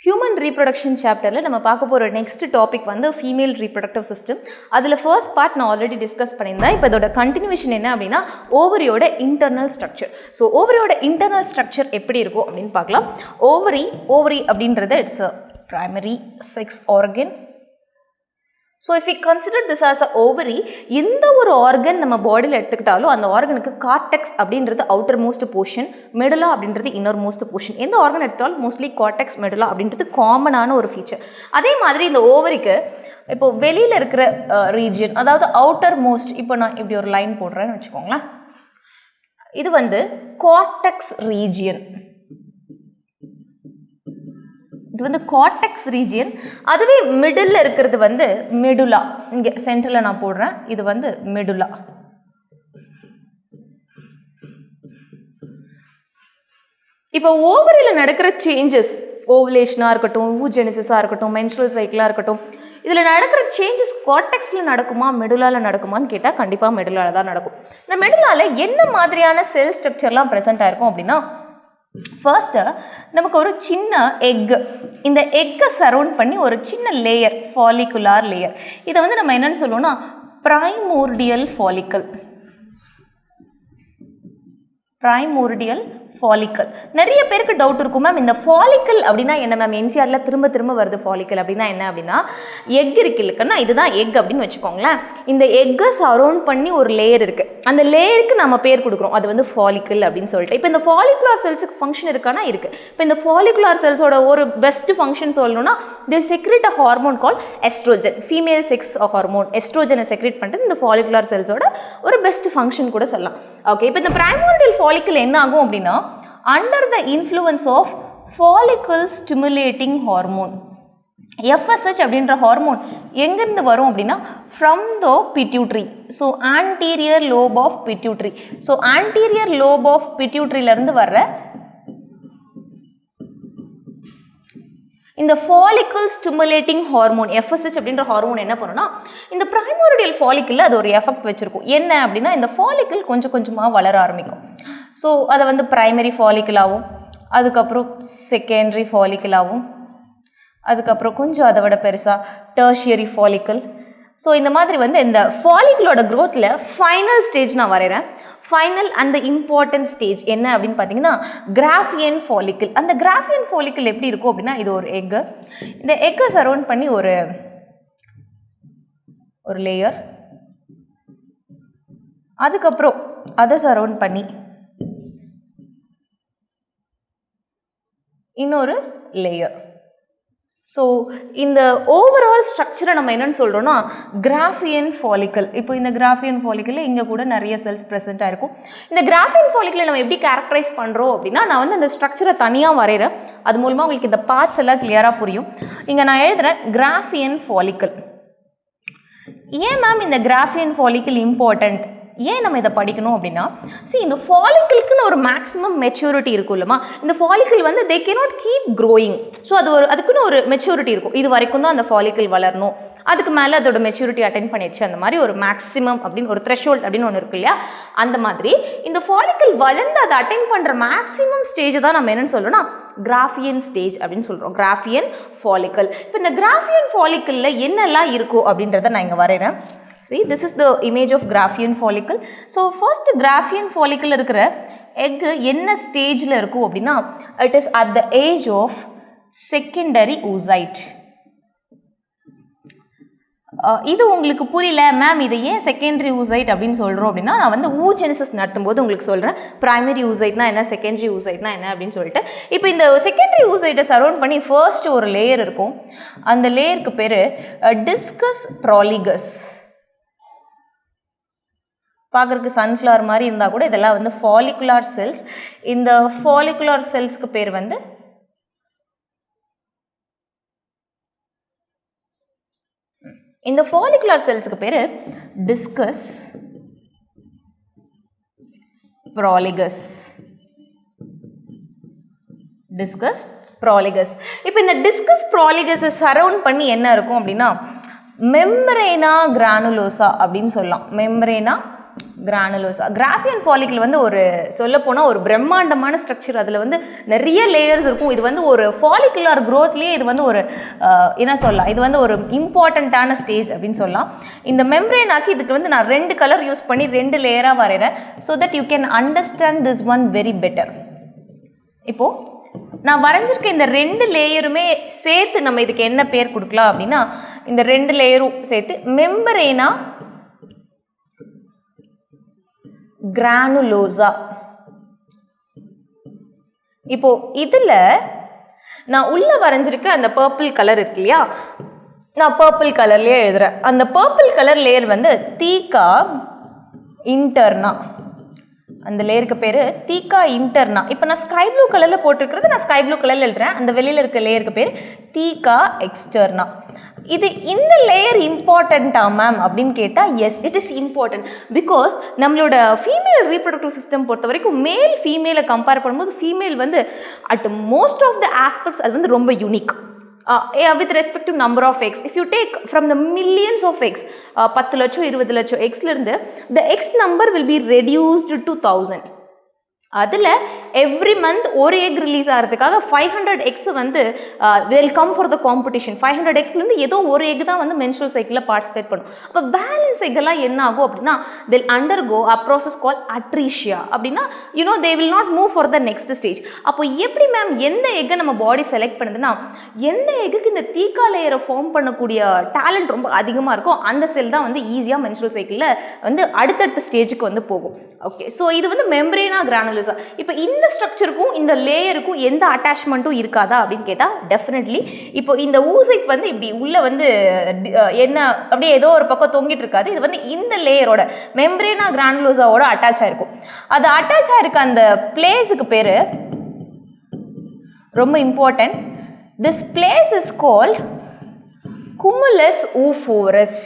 Human reproduction chapter la nama paaka pora next topic vandu female reproductive system. Adula first part na already discuss pannirundha. Ipo idoda continuation enna appadina ovary oda internal structure. So ovary oda internal structure eppadi irukum appdin paakalam. Ovary அப்படின்றது it's a primary sex organ. So if we consider this as a ovary, எந்த ஒரு organ நம்ம பாடியில் எடுத்துக்கிட்டாலும் அந்த ஆர்கனுக்கு cortex அப்படின்றது outermost portion, medulla அப்படின்றது innermost portion. எந்த ஆர்கன் எடுத்தாலும் மோஸ்ட்லி கார்டெக்ஸ் medulla அப்படின்றது காமனான ஒரு ஃபீச்சர். அதே மாதிரி இந்த ஓவரிக்கு இப்போ வெளியில் இருக்கிற ரீஜியன், அதாவது outermost, இப்போ நான் இப்படி ஒரு லைன் போடுறேன்னு வச்சுக்கோங்களேன், இது வந்து கார்டெக்ஸ் ரீஜியன். இது வந்து கார்டெக்ஸ் ரீஜியன். அதுவே மிடில் இருக்கிறது வந்து மெடுலா. இங்கே சென்டரில் நான் போடுறேன், இது வந்து மெடுலா. இப்போ ஓவரியில் நடக்கிற சேஞ்சஸ், ஓவலேஷனாக இருக்கட்டும், ஊஜெனிசிஸாக இருக்கட்டும், மென்ஸ்ட்ரல் சைக்கிளாக இருக்கட்டும், இதில் நடக்கிற சேஞ்சஸ் கார்டெக்ஸில் நடக்குமா மெடுலாவில் நடக்குமான்னு கேட்டால் கண்டிப்பாக மெடுலாவில் தான் நடக்கும். இந்த மெடுலாவில் என்ன மாதிரியான செல் ஸ்ட்ரக்சர்லாம் ப்ரெசென்ட் ஆயிருக்கும் அப்படின்னா, ஃபர்ஸ்ட்டு நமக்கு ஒரு சின்ன எக்கு, இந்த எக்கை சரவுண்ட் பண்ணி ஒரு சின்ன லேயர், ஃபாலிகுலார் லேயர். இதை வந்து நம்ம என்னென்னு சொல்லுவோம்னா பிரைமோர்டியல் ஃபாலிக்கல். Primordial follicle. நிறைய பேருக்கு டவுட் இருக்கும், மேம் இந்த ஃபாலிக்கல் அப்படின்னா என்ன மேம், என்சிஆரில் திரும்ப வருது ஃபாலிக்கல் அப்படின்னா என்ன அப்படின்னா, எக் இருக்குல்லக்கன்னா இதுதான் எக் அப்படின்னு வச்சுக்கோங்களேன். இந்த எக்கை சரவுண்ட் பண்ணி ஒரு லேயர் இருக்குது, அந்த லேயருக்கு நம்ம பேர் கொடுக்குறோம், அது வந்து ஃபாலிக்கல் அப்படின்னு சொல்லிட்டு. இப்போ இந்த ஃபாலிகுலார் செல்ஸுக்கு ஃபங்க்ஷன் இருக்கானா இருக்குது. இப்போ இந்த ஃபாலிகுலார் செல்ஸோட ஒரு பெஸ்ட் ஃபங்க்ஷன் சொல்லணும்னா, they secrete a hormone called estrogen, female sex hormone. எஸ்ட்ரோஜனை செக்ரேட் பண்ணிட்டு இந்த ஃபாலிகுலார் செல்ஸோட ஒரு பெஸ்ட் ஃபங்க்ஷன் கூட சொல்லலாம். ஓகே, இப்போ இந்த பிரைமோர்டியல் ஃபாலிக்கல் என்ன ஆகும் அப்படின்னா, under the influence of follicle stimulating hormone, FSH அப்படின்ற ஹார்மோன் எங்கேருந்து வரும் அப்படின்னா from the pituitary. So anterior lobe of pituitary. So anterior lobe of pituitaryலேருந்து வர்ற இந்த ஃபாலிக்கல் ஸ்டிமுலேட்டிங் ஹார்மோன் FSH அப்படின்ற ஹார்மோன் என்ன பண்ணுன்னா, இந்த பிரைமோர்டியல் ஃபாலிக்கில் அது ஒரு எஃபெக்ட் வச்சுருக்கும். என்ன அப்படின்னா, இந்த ஃபாலிக்கல் கொஞ்சம் கொஞ்சமாக வளர ஆரம்பிக்கும். ஸோ அதை வந்து பிரைமரி ஃபாலிக்கலாகவும், அதுக்கப்புறம் செகண்டரி ஃபாலிக்கலாகவும், அதுக்கப்புறம் கொஞ்சம் அதை விட பெருசாக டெர்ஷியரி ஃபாலிக்கல். ஸோ இந்த மாதிரி வந்து இந்த ஃபாலிக்கலோட க்ரோத்தில் ஃபைனல் ஸ்டேஜ் நான் வரைகிறேன். ஃபைனல் அண்ட் இம்பார்ட்டன்ட் ஸ்டேஜ் என்ன அப்படின்னு பார்த்தீங்கன்னா கிராஃபியன் ஃபாலிக்கல். அந்த கிராஃபியன் ஃபாலிக்கல் எப்படி இருக்கும் அப்படின்னா, இது ஒரு எக்கு, இந்த எக்கை சரவுண்ட் பண்ணி ஒரு லேயர், அதுக்கப்புறம் அதை சரவுண்ட் பண்ணி இன்னொரு லேயர். ஸோ இந்த ஓவரால் ஸ்ட்ரக்சரை நம்ம என்னென்னு சொல்கிறோன்னா கிராஃபியன் ஃபாலிக்கல். இப்போ இந்த கிராஃபியன் ஃபாலிக்கலில் இங்கே கூட நிறைய செல்ஸ் ப்ரெசென்ட்டாக இருக்கும். இந்த கிராஃபியன் ஃபாலிக்கலை நம்ம எப்படி கேரக்டரைஸ் பண்ணுறோம் அப்படின்னா, நான் வந்து அந்த ஸ்ட்ரக்சரை தனியாக வரைகிறேன், அது மூலமாக உங்களுக்கு இந்த பார்ட்ஸ் எல்லாம் கிளியராக புரியும். இங்கே நான் எழுதுகிறேன் கிராஃபியன் ஃபாலிக்கல். ஏன் மேம் இந்த கிராஃபியன் ஃபாலிக்கல் இம்பார்ட்டண்ட், ஏன் நம்ம இதை படிக்கணும் அப்படின்னா, இந்த ஃபாலிக்கலுக்குன்னு ஒரு மேக்ஸிமம் மெச்சூரிட்டி இருக்கும் இல்லைமா. இந்த ஃபாலிக்கல் வந்து they cannot keep growing. So அதுக்குன்னு ஒரு மெச்சூரிட்டி இருக்கும், இது வரைக்கும் தான் அந்த ஃபாலிக்கல் வளரணும், அதுக்கு மேலே அதோட மெச்சூரிட்டி அட்டென்ட் பண்ணிடுச்சு, அந்த மாதிரி ஒரு மேக்ஸிமம் அப்படின்னு ஒரு த்ரெஷ்ஹோல்ட் அப்படின்னு ஒன்று இருக்கு இல்லையா. அந்த மாதிரி இந்த ஃபாலிக்கல் வளர்ந்து அதை அட்டென்ட் பண்ணுற மேக்ஸிமம் ஸ்டேஜை தான் நம்ம என்னென்னு சொல்லணும்னா கிராஃபியன் ஸ்டேஜ் அப்படின்னு சொல்கிறோம், கிராஃபியன் ஃபாலிக்கல். இப்போ இந்த கிராஃபியன் ஃபாலிக்கலில் என்னெல்லாம் இருக்கும் அப்படின்றத நான் இங்கே வரைகிறேன். See, this is the image of Graafian follicle. So first Graafian follicle இருக்கிற egg என்ன ஸ்டேஜில் இருக்கும் அப்படின்னா, it is at the age of secondary oocyte. இது உங்களுக்கு புரியல மேம், இது ஏன் செகண்டரி ஊசைட் அப்படின்னு சொல்கிறோம் அப்படின்னா, நான் வந்து ஊஜெனிசிஸ் நடத்தும்போது உங்களுக்கு சொல்கிறேன் பிரைமரி ஊசைட்னா என்ன, செகண்டரி ஊசைட்னா என்ன அப்படின்னு சொல்லிட்டு. இப்போ இந்த செகண்டரி ஊசைட்டை சரவுண்ட் பண்ணி ஃபர்ஸ்ட் ஒரு லேயர் இருக்கும், அந்த லேயருக்கு பேர் டிஸ்கஸ் ப்ராலிகஸ். பார்க்குறதுக்கு சன்ஃப்ளவர் மாதிரி இருந்தால் கூட இதெல்லாம் வந்து ஃபாலிகுலார் செல்ஸ். இந்த ஃபாலிகுலார் செல்ஸ்க்கு பேர் வந்து இந்த ஃபாலிகுலார் செல்ஸுக்கு பேர் டிஸ்கஸ் ப்ராலிகஸ். டிஸ்கஸ் ப்ராலிகஸ். இப்போ இந்த டிஸ்கஸ் ப்ராலிகஸை சரவுண்ட் பண்ணி என்ன இருக்கும் அப்படின்னா மெம்பரேனா கிரானுலோசா அப்படின்னு சொல்லலாம். மெம்பரேனா கிரானுலோசா. கிராஃபியன் ஃபாலிக்கல் வந்து ஒரு சொல்லப்போனால் ஒரு பிரம்மாண்டமான ஸ்ட்ரக்சர். அதில் வந்து நிறைய லேயர்ஸ் இருக்கும். இது வந்து ஒரு ஃபாலிகுலர் க்ரோத்லேயே இது வந்து ஒரு என்ன சொல்லலாம், இது வந்து ஒரு இம்பார்ட்டண்ட்டான ஸ்டேஜ் அப்படின்னு சொல்லலாம். இந்த மெம்ப்ரேனாக்கி இதுக்கு வந்து நான் 2 கலர் யூஸ் பண்ணி 2 லேயராக வரைகிறேன். So that you can understand this one very better. இப்போது நான் வரைஞ்சிருக்க இந்த 2 லேயருமே சேர்த்து நம்ம இதுக்கு என்ன பேர் கொடுக்கலாம் அப்படின்னா, இந்த 2 லேயரும் சேர்த்து மெம்பரேனா கிரானுலோசா. இப்போ இதில் நான் உள்ள வரைஞ்சிருக்க அந்த பர்பிள் கலர் இருக்கு இல்லையா, நான் பர்பிள் கலர்லேயே எழுதுறேன். அந்த பர்பிள் கலர் லேயர் வந்து தீகா இன்டர்னா, அந்த லேயருக்கு பேர் தீகா இன்டர்னா. இப்போ நான் ஸ்கை ப்ளூ கலரில் போட்டிருக்கிறது நான் ஸ்கை ப்ளூ கலரில் எழுதுறேன். அந்த வெளியில் இருக்க லேயருக்கு பேர் தீகா எக்ஸ்டர்னா. இது இந்த லேயர் இம்பார்ட்டண்ட்டா மேம் அப்படின்னு கேட்டால் yes, it is important. Because நம்மளோட ஃபீமேல் ரீப்ரொடக்டிவ் சிஸ்டம் பொறுத்த வரைக்கும் மேல் ஃபீமேலை கம்பேர் பண்ணும்போது ஃபீமேல் வந்து at most of the aspects அது வந்து ரொம்ப unique. With respect to number of eggs, if you take from the millions of eggs, 10 லட்சம் 20 லட்சம் எக்ஸ்லேருந்து the X number will be reduced to 1000. அதில் எவ்ரி மந்த் ஒரு egg release ஆகிறதுக்காக 500 X வந்து will come for the competition. 500 எக்ஸ்லேருந்து ஏதோ ஒரு egg தான் வந்து மென்ஸ்ட்ரல் சைக்கிளில் பார்ட்டிசிபேட் பண்ணும். அப்போ பேலன்ஸ் எக்கெல்லாம் என்ன ஆகும் அப்படின்னா they'll undergo a process called atresia. அப்படின்னா they will not move for the next stage. அப்போ எப்படி மேம் எந்த எக்கை நம்ம பாடி செலக்ட் பண்ணுதுன்னா, எந்த எக்குக்கு இந்த தீகா லேயரை ஃபார்ம் பண்ணக்கூடிய டேலண்ட் ரொம்ப அதிகமாக இருக்கும் அந்த செல் தான் வந்து ஈஸியாக மென்ஸ்ட்ரல் சைக்கிளில் வந்து அடுத்தடுத்த ஸ்டேஜுக்கு வந்து போகும். ஓகே, ஸோ இது வந்து மெம்பரேனா கிரானுலோசா. இப்போ இந்த ஸ்ட்ரக்சருக்கும் இந்த லேயருக்கும் எந்த அட்டாச்மெண்ட்டும் இருக்காதா அப்படின்னு கேட்டால் டெஃபினெட்லி. இப்போ இந்த ஊசைட் வந்து இப்படி உள்ளே வந்து என்ன அப்படியே ஏதோ ஒரு பக்கம் தொங்கிட்டு இருக்காது. இது வந்து இந்த லேயரோட மெம்பரேனா கிரானுலோசாவோட அட்டாச் ஆகிருக்கும். அது அட்டாச் ஆகிருக்க அந்த பிளேஸுக்கு பேர் ரொம்ப important. This place is called cumulus oophorus.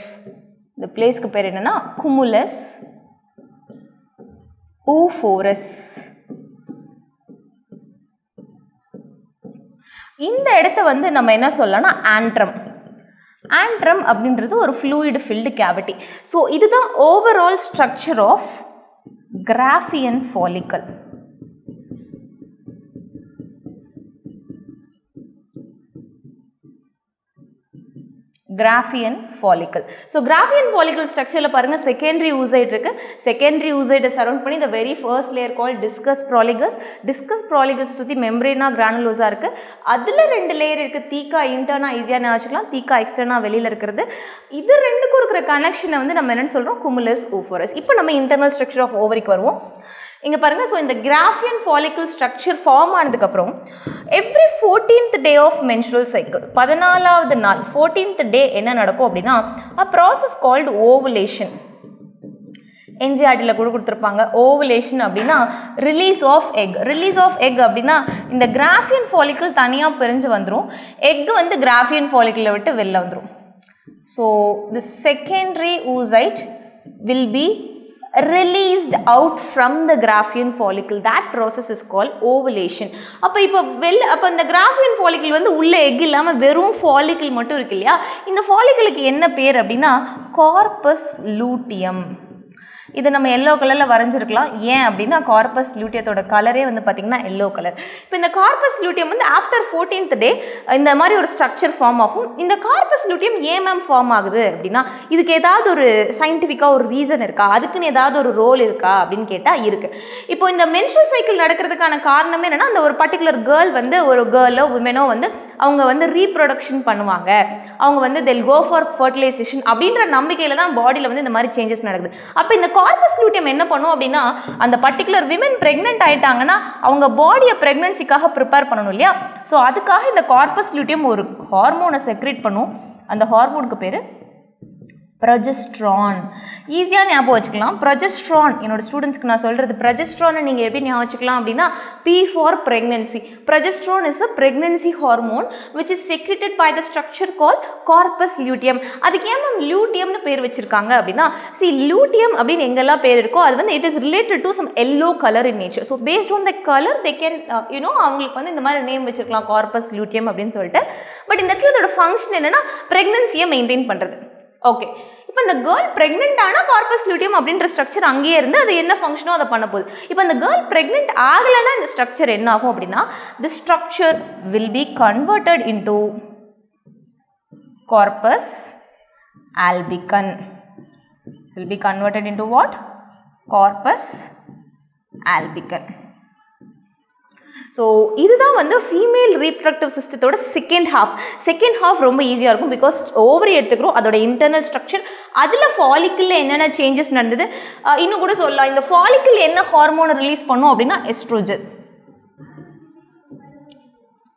இந்த பிளேஸ்க்கு பேர் என்னன்னா குமுலஸ் ஊஃபோரஸ். இந்த இடத்த வந்து நம்ம என்ன சொல்லலாம்னா ஆண்ட்ரம். ஆண்ட்ரம் அப்படின்றது ஒரு ஃப்ளூயிட் ஃபில்டு கேவிட்டி. ஸோ இதுதான் overall structure of graafian follicle. Graafian follicle. So graafian follicle ஸ்ட்ரக்சரில் பாருங்கள் செகண்டரி ஊசைட் இருக்குது. செகண்டரி ஊசைட்டை சரௌண்ட் பண்ணி இந்த very first layer call discus proligerus. Discus proligerus சுற்றி மெம்பரேனா கிரானுலோசா இருக்குது. அதில் 2 லேயர் இருக்குது. தீகா இன்டர்னா ஈஸியாக நான் வச்சுக்கலாம், தீகா எக்ஸ்டர்னா வெளியில் இருக்கிறது. இது ரெண்டுக்கும் இருக்கிற கனெக்ஷனை வந்து நம்ம என்னென்னு சொல்கிறோம், குமுலஸ் ஊஃபோரஸ். இப்போ நம்ம இன்டர்னல் ஸ்ட்ரக்சர் ஆஃப் ஓவரிக்கு வருவோம். இங்கே பாருங்கள், ஸோ இந்த கிராஃபியன் ஃபாலிக்கல் ஸ்ட்ரக்சர் ஃபார்ம் ஆனதுக்கப்புறம் every 14th day of menstrual cycle, 14வது நாள் 14th டே என்ன நடக்கும் அப்படின்னா a process called ovulation. என்சிஆர்டியில் கூட கொடுத்துருப்பாங்க. ஓவுலேஷன் அப்படின்னா release of egg. Release of egg அப்படின்னா இந்த கிராஃபியன் ஃபாலிக்கல் தனியாக பிரிஞ்சு வந்துடும், எக் வந்து கிராஃபியன் ஃபாலிக்கலை விட்டு வெளில வந்துடும். So the secondary oocyte will be released out from the graphian follicle. That process is called ovulation. அப்போ இந்த கிராஃபியன் ஃபாலிக்கல் வந்து உள்ள எக் இல்லாமல் வெறும் ஃபாலிக்கல் மட்டும் இருக்கு இல்லையா, இந்த ஃபாலிக்கலுக்கு என்ன பேர் அப்படின்னா கார்பஸ் லூட்டியம். இது நம்ம எல்லோ கலரில் வரைஞ்சிருக்கலாம். ஏன் அப்படின்னா கார்பஸ் லூட்டியத்தோட கலரே வந்து பார்த்திங்கன்னா எல்லோ கலர். இப்போ இந்த கார்பஸ் லூட்டியம் வந்து ஆஃப்டர் 14th டே இந்த மாதிரி ஒரு ஸ்ட்ரக்சர் ஃபார்ம் ஆகும். இந்த கார்பஸ் லூட்டியம் ஏன் மேம் ஃபார்ம் ஆகுது அப்படின்னா இதுக்கு ஏதாவது ஒரு சயின்டிஃபிக்காக ஒரு ரீசன் இருக்கா, அதுக்குன்னு ஏதாவது ஒரு ரோல் இருக்கா அப்படின்னு கேட்டால் இருக்குது. இப்போ இந்த மென்ஸ்ட்ரல் சைக்கிள் நடக்கிறதுக்கான காரணமே என்னென்னா, அந்த ஒரு பர்டிகுலர் கேர்ள் வந்து ஒரு கேர்ளோ உமனோ வந்து அவங்க வந்து ரீப்ரொடக்ஷன் பண்ணுவாங்க, அவங்க வந்து they'll go for fertilization அப்படின்ற நம்பிக்கையில் தான் பாடியில் வந்து இந்த மாதிரி சேஞ்சஸ் நடக்குது. அப்போ இந்த கார்பஸ் லூட்டியம் என்ன பண்ணும் அப்படின்னா, அந்த பர்டிகுலர் விமன் ப்ரெக்னென்ட் ஆகிட்டாங்கன்னா அவங்க பாடியை ப்ரெக்னன்சிக்காக ப்ரிப்பேர் பண்ணணும் இல்லையா, ஸோ அதுக்காக இந்த கார்பஸ் லூட்டியம் ஒரு ஹார்மோனை செக்ரேட் பண்ணும். அந்த ஹார்மோனுக்கு பேர் ப்ரொஜெஸ்ட்ரான். ஈஸியாக ஞாபகம் வச்சுக்கலாம். ப்ரொஜெஸ்ட்ரான் என்னோட ஸ்டூடெண்ட்ஸ்க்கு நான் சொல்கிறது, ப்ரொஜெஸ்ட்ரானை நீங்கள் எப்படி ஞாபகம் வச்சுக்கலாம் அப்படின்னா P for pregnancy. Progesterone is a pregnancy hormone which is secreted by the structure called corpus luteum. அதுக்கு ஏன் மேம் லூட்டியம்னு பேர் வச்சுருக்காங்க அப்படின்னா, see லூட்டியம் அப்படின்னு எங்கெல்லாம் பேர் இருக்கோ அது வந்து it is related to some yellow color in nature. So based on the color they can அவங்களுக்கு வந்து இந்த மாதிரி நேம் வச்சுருக்கலாம் corpus luteum அப்படின்னு சொல்லிட்டு. பட் இந்த இடத்துல அதோட ஃபங்க்ஷன் என்னென்னா ப்ரெக்னன்சியை மெயின்டைன் பண்ணுறது. ஓகே, இப்போ இந்த கேர்ள் ப்ரெக்னென்ட் ஆனால் கார்பஸ் லியூட்டியம் அப்படின்ற ஸ்ட்ரக்சர் அங்கேயே இருந்து அது என்ன ஃபங்க்ஷனோ அதை பண்ண போகுது. இப்போ அந்த கேர்ள் ப்ரெக்னென்ட் ஆகலைன்னா இந்த ஸ்ட்ரக்சர் என்ன ஆகும் அப்படின்னா தி structure will be converted into corpus albicans. Will be converted into what? Corpus albicans. So இதுதான் வந்து ஃபீமேல் ரீப்ரடக்டிவ் சிஸ்டத்தோட செகண்ட் ஹாஃப் ரொம்ப ஈஸியாக இருக்கும். பிகாஸ் ஓவரி எடுத்துக்கிறோம், அதோட இன்டர்னல் ஸ்ட்ரக்சர், அதில் ஃபாலிக்கிளில் என்னென்ன சேஞ்சஸ் நடந்தது இன்னும் கூட சொல்லலாம். இந்த ஃபாலிக்கிள் என்ன ஹார்மோனை ரிலீஸ் பண்ணும் அப்படின்னா எஸ்ட்ரோஜன்.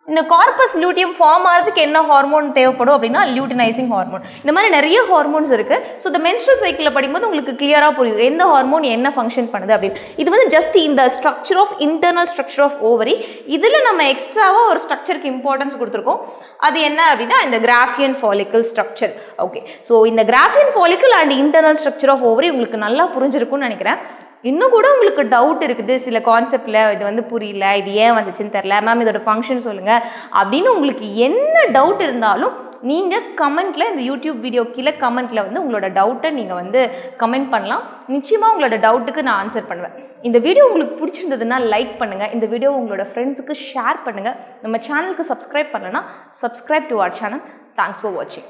இந்த கார்பஸ் லியூட்டியம் ஃபார்ம் ஆகிறதுக்கு என்ன ஹார்மோன் தேவைப்படும் அப்படின்னா லியூட்டினைசிங் ஹார்மோன். இந்த மாதிரி நிறைய ஹார்மோன்ஸ் இருக்குது. ஸோ இந்த மென்ஸ்ட்ரல் சைக்கிளில் படிக்கும்போது உங்களுக்கு கிளியராக புரியும் எந்த ஹார்மோன் என்ன ஃபங்க்ஷன் பண்ணுது அப்படின்னு. இது வந்து ஜஸ்ட் இந்த structure of internal structure of ovary. இதில் நம்ம எக்ஸ்ட்ராவாக ஒரு ஸ்ட்ரக்சருக்கு இம்பார்ட்டன்ஸ் கொடுத்துருக்கோம். அது என்ன அப்படின்னா இந்த graafian follicle structure. Okay, so இந்த graafian follicle and internal structure of ovary உங்களுக்கு நல்லா புரிஞ்சிருக்கும்னு நினைக்கிறேன். இன்னும் கூட உங்களுக்கு டவுட் இருக்குது, சில கான்செப்டில் இது வந்து புரியல, இது ஏன் வந்துச்சுன்னு தெரில, மேம் இதோட ஃபங்க்ஷன் சொல்லுங்கள் அப்படின்னு உங்களுக்கு என்ன டவுட் இருந்தாலும் நீங்கள் கமெண்ட்டில், இந்த யூடியூப் வீடியோ கீழே கமெண்ட்டில் வந்து உங்களோட டவுட்டை நீங்கள் வந்து கமெண்ட் பண்ணலாம். நிச்சயமாக உங்களோட டவுட்டுக்கு நான் ஆன்சர் பண்ணுவேன். இந்த வீடியோ உங்களுக்கு பிடிச்சிருந்ததுன்னா லைக் பண்ணுங்கள், இந்த வீடியோ உங்களோட ஃப்ரெண்ட்ஸுக்கு ஷேர் பண்ணுங்கள். நம்ம சேனலுக்கு சப்ஸ்கிரைப் பண்ணலன்னா subscribe to our channel. Thanks for வாட்சிங்.